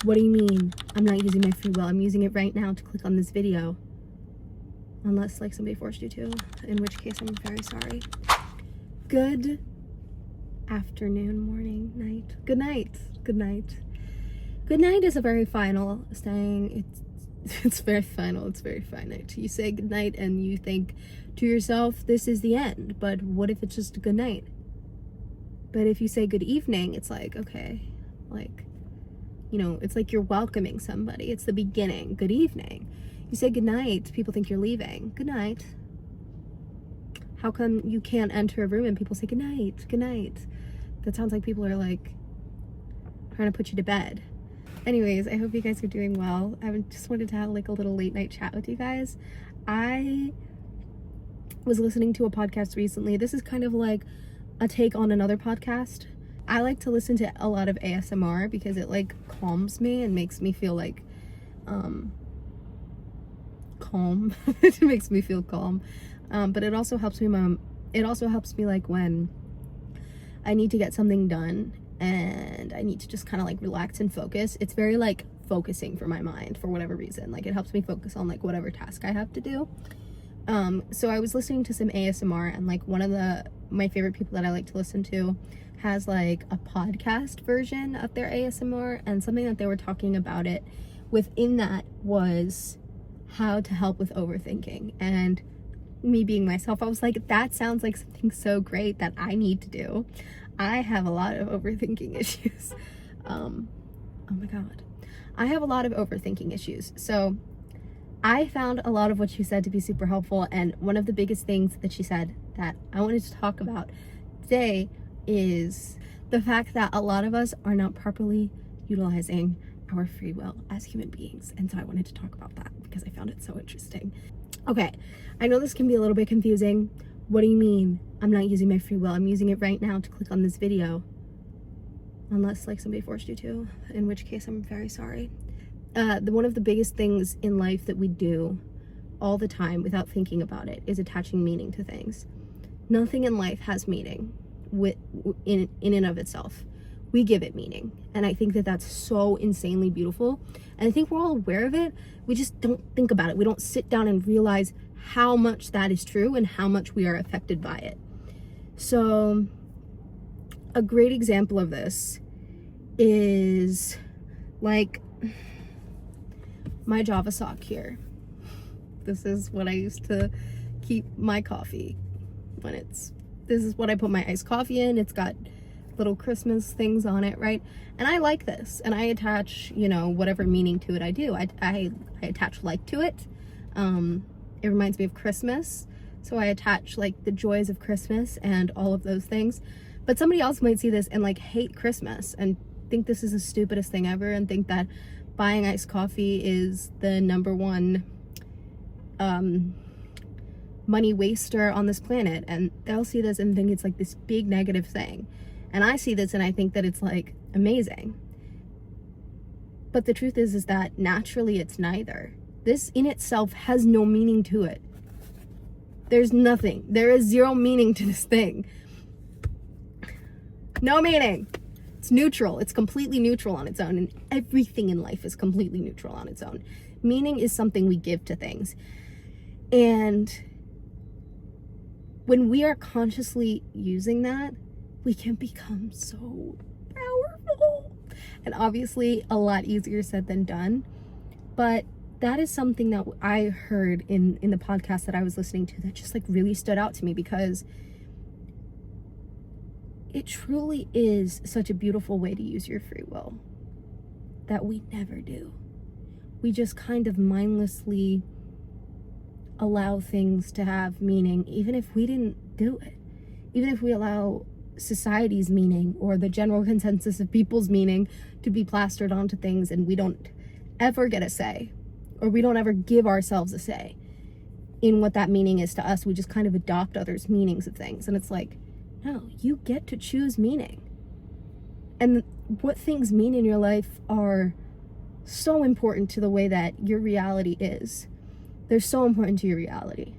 What do you mean? I'm not using my free will. I'm using it right now to click on this video. Unless, like, somebody forced you to. In which case, I'm very sorry. Good afternoon, morning, night. Good night. Good night. Good night is a very final saying. It's very final. It's very finite. You say good night and you think to yourself, this is the end. But what if it's just a good night? But if you say good evening, it's like, okay, like, you know, it's like you're welcoming somebody. It's the beginning. Good evening. You say good night, people think you're leaving. Good night. How come you can't enter a room and people say good night, good night? That sounds like people are like trying to put you to bed. Anyways, I hope you guys are doing well. I just wanted to have like a little late night chat with you guys. I was listening to a podcast recently. This is kind of like a take on another podcast. I like to listen to a lot of ASMR because it like calms me and makes me feel like calm. It makes me feel calm. But it also helps me like when I need to get something done and I need to just kind of like relax and focus. It's very like focusing for my mind for whatever reason. Like it helps me focus on like whatever task I have to do. So I was listening to some ASMR and like one of my favorite people that I like to listen to has like a podcast version of their ASMR, and something that they were talking about it within that was how to help with overthinking. And me being myself, I was like, that sounds like something so great that I need to do. I have a lot of overthinking issues. Oh my God. I have a lot of overthinking issues. So I found a lot of what she said to be super helpful. And one of the biggest things that she said that I wanted to talk about today is the fact that a lot of us are not properly utilizing our free will as human beings. And so I wanted to talk about that because I found it so interesting. Okay, I know this can be a little bit confusing. What do you mean? I'm not using my free will. I'm using it right now to click on this video. Unless like somebody forced you to, in which case I'm very sorry. One of the biggest things in life that we do all the time without thinking about it is attaching meaning to things. Nothing in life has meaning in and of itself. We give it meaning, and I think that that's so insanely beautiful, and I think we're all aware of it. We just don't think about it. We don't sit down and realize how much that is true and how much we are affected by it. So a great example of this is like my Java sock here. This is what I used to keep my coffee this is what I put my iced coffee in. It's got little Christmas things on it, right? And I like this, and I attach, you know, whatever meaning to it I do. I attach like to it. It reminds me of Christmas, so I attach like the joys of Christmas and all of those things. But somebody else might see this and like hate Christmas and think this is the stupidest thing ever, and think that buying iced coffee is the number one money waster on this planet, and they'll see this and think it's like this big negative thing. And I see this and I think that it's like amazing. But the truth is that naturally it's neither. This in itself has no meaning to it. There's nothing. There is zero meaning to this thing. No meaning. It's neutral. It's completely neutral on its own, and everything in life is completely neutral on its own. Meaning is something we give to things. And when we are consciously using that, we can become so powerful. And obviously a lot easier said than done. But that is something that I heard in the podcast that I was listening to that just like really stood out to me, because it truly is such a beautiful way to use your free will that we never do. We just kind of mindlessly allow things to have meaning, even if we didn't do it. Even if we allow society's meaning or the general consensus of people's meaning to be plastered onto things, and we don't ever get a say, or we don't ever give ourselves a say in what that meaning is to us. We just kind of adopt others' meanings of things, and it's like, no, you get to choose meaning. And what things mean in your life are so important to the way that your reality is. They're so important to your reality.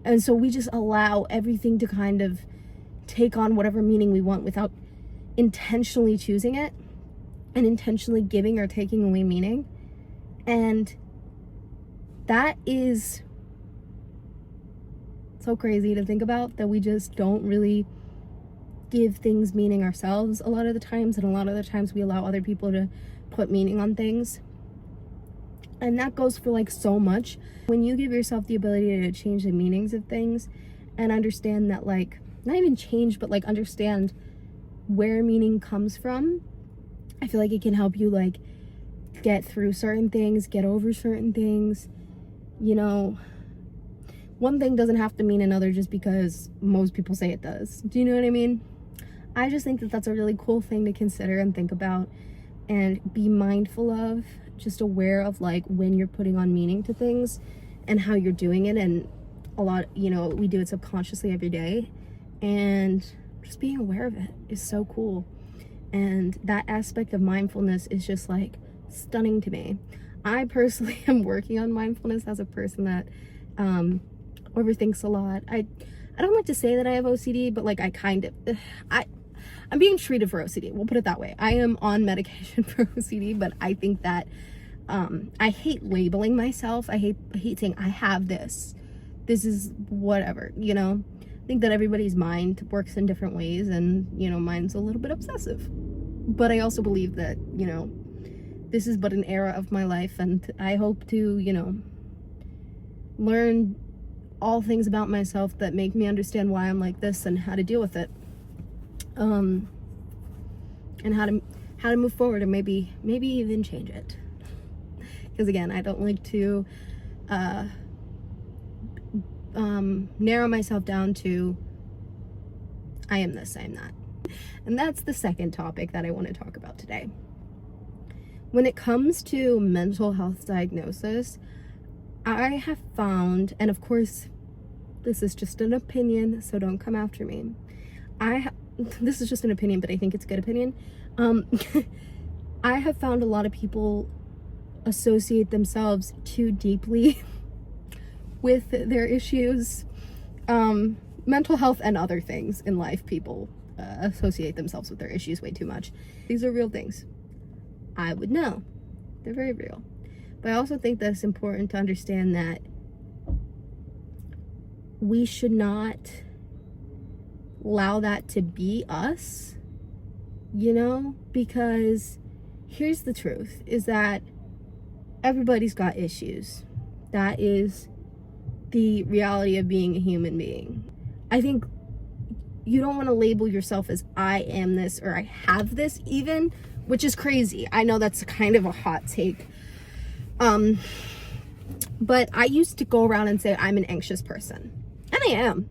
And so we just allow everything to kind of take on whatever meaning we want without intentionally choosing it. and intentionally giving or taking away meaning. And that is so crazy to think about, that we just don't really give things meaning ourselves a lot of the times, and a lot of the times we allow other people to put meaning on things. And that goes for like so much. When you give yourself the ability to change the meanings of things and understand that, like, not even change, but like understand where meaning comes from, I feel like it can help you like get through certain things, get over certain things. You know, one thing doesn't have to mean another just because most people say it does. Do you know what I mean? I just think that that's a really cool thing to consider and think about and be mindful of, just aware of like when you're putting on meaning to things and how you're doing it. And a lot, you know, we do it subconsciously every day, and just being aware of it is so cool. And that aspect of mindfulness is just like stunning to me. I personally am working on mindfulness as a person that overthinks a lot. I don't like to say that I have OCD, but like I'm being treated for OCD. We'll put it that way. I am on medication for OCD, but I think that I hate labeling myself. I hate saying I have this. This is whatever, you know. I think that everybody's mind works in different ways, and, you know, mine's a little bit obsessive. But I also believe that, you know, this is but an era of my life, and I hope to, you know, learn all things about myself that make me understand why I'm like this and how to deal with it. And how to move forward, and maybe even change it. Because again, I don't like to narrow myself down to I am this, I am that. And that's the second topic that I want to talk about today. When it comes to mental health diagnosis, I have found, and of course this is just an opinion, so don't come after me, this is just an opinion, but I think it's a good opinion. I have found a lot of people associate themselves too deeply with their issues. Mental health and other things in life, people associate themselves with their issues way too much. These are real things. I would know. They're very real. But I also think that it's important to understand that we should not allow that to be us, you know, because here's the truth, is that everybody's got issues. That is the reality of being a human being. I think you don't want to label yourself as I am this or I have this even, which is crazy. I know that's kind of a hot take. But I used to go around and say I'm an anxious person. And I am.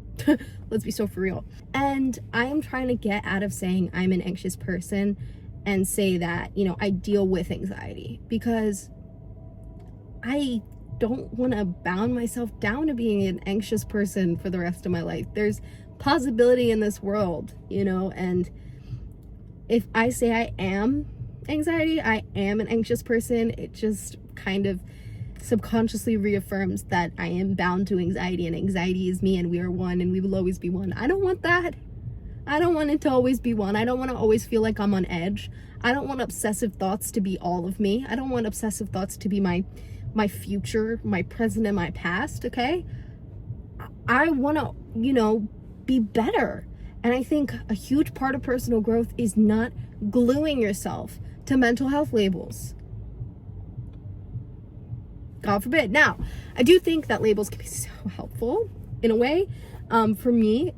Let's be so for real. And I am trying to get out of saying I'm an anxious person and say that, you know, I deal with anxiety, because I don't want to bound myself down to being an anxious person for the rest of my life. There's possibility in this world, you know, and if I say I am anxiety, I am an anxious person, it just kind of subconsciously reaffirms that I am bound to anxiety, and anxiety is me, and we are one, and we will always be one. I don't want that. I don't want it to always be one. I don't want to always feel like I'm on edge. I don't want obsessive thoughts to be all of me. I don't want obsessive thoughts to be my future, my present, and my past, okay? I want to, you know, be better. And I think a huge part of personal growth is not gluing yourself to mental health labels. God forbid. Now, I do think that labels can be so helpful in a way. For me,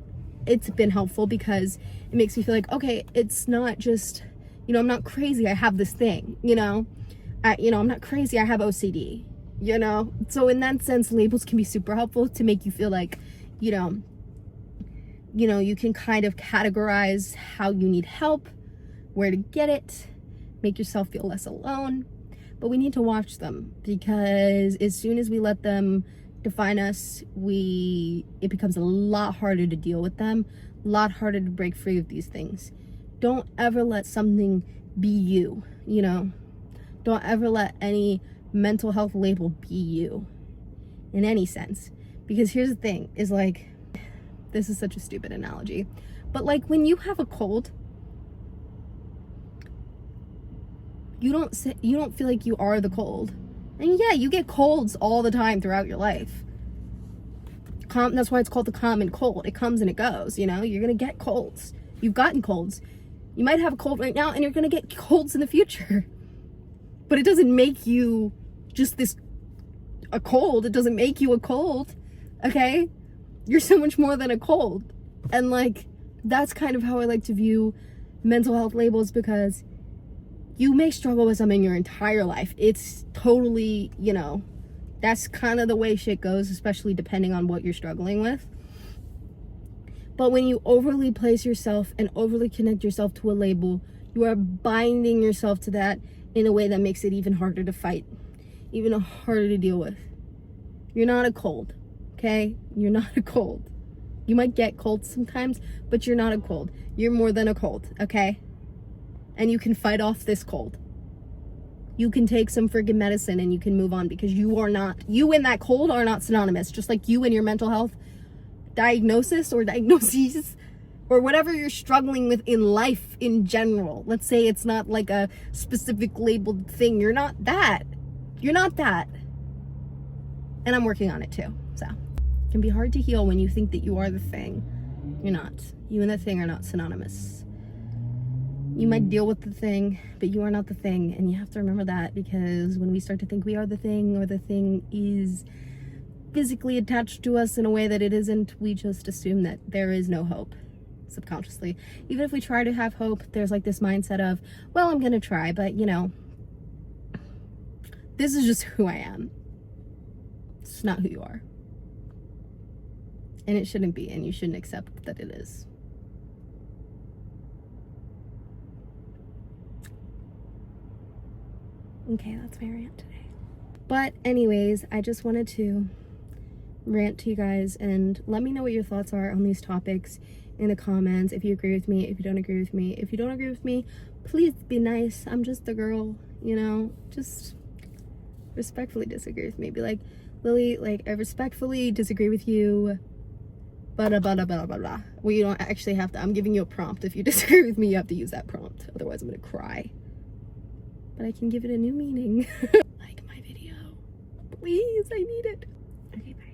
it's been helpful because it makes me feel like, okay, it's not just, you know, I'm not crazy, I have this thing, you know, I'm not crazy, I have OCD, you know. So in that sense, labels can be super helpful to make you feel like, you know, you can kind of categorize how you need help, where to get it, make yourself feel less alone. But we need to watch them, because as soon as we let them define us, it becomes a lot harder to deal with them, a lot harder to break free of these things. Don't ever let something be you, you know. Don't ever let any mental health label be you in any sense. Because here's the thing, is like, this is such a stupid analogy, but like when you have a cold, You don't feel like you are the cold. And yeah, you get colds all the time throughout your life. That's why it's called the common cold. It comes and it goes, you know? You're gonna get colds. You've gotten colds. You might have a cold right now and you're gonna get colds in the future. But it doesn't make you just a cold. It doesn't make you a cold, okay? You're so much more than a cold. And like, that's kind of how I like to view mental health labels, because you may struggle with something your entire life. It's totally, you know, that's kind of the way shit goes, especially depending on what you're struggling with. But when you overly place yourself and overly connect yourself to a label, you are binding yourself to that in a way that makes it even harder to fight, even harder to deal with. You're not a cold, okay? You're not a cold. You might get colds sometimes, but you're not a cold. You're more than a cold, okay? And you can fight off this cold. You can take some friggin' medicine and you can move on, because you and that cold are not synonymous. Just like you and your mental health diagnosis or diagnoses or whatever you're struggling with in life in general. Let's say it's not like a specific labeled thing. You're not that. You're not that. And I'm working on it too. So it can be hard to heal when you think that you are the thing. You're not. You and the thing are not synonymous. You might deal with the thing, but you are not the thing. And you have to remember that, because when we start to think we are the thing, or the thing is physically attached to us in a way that it isn't, we just assume that there is no hope subconsciously. Even if we try to have hope, there's like this mindset of, well, I'm gonna try, but you know, this is just who I am. It's not who you are. And it shouldn't be, and you shouldn't accept that it is. Okay, that's my rant today. But anyways, I just wanted to rant to you guys and let me know what your thoughts are on these topics in the comments. If you agree with me, if you don't agree with me. If you don't agree with me, please be nice. I'm just a girl, you know? Just respectfully disagree with me. Be like, Lily, like, I respectfully disagree with you. Blah, blah, blah, blah, blah, blah. Well, you don't actually have to. I'm giving you a prompt. If you disagree with me, you have to use that prompt. Otherwise, I'm gonna cry. But I can give it a new meaning. Like my video. Please, I need it. Okay, bye.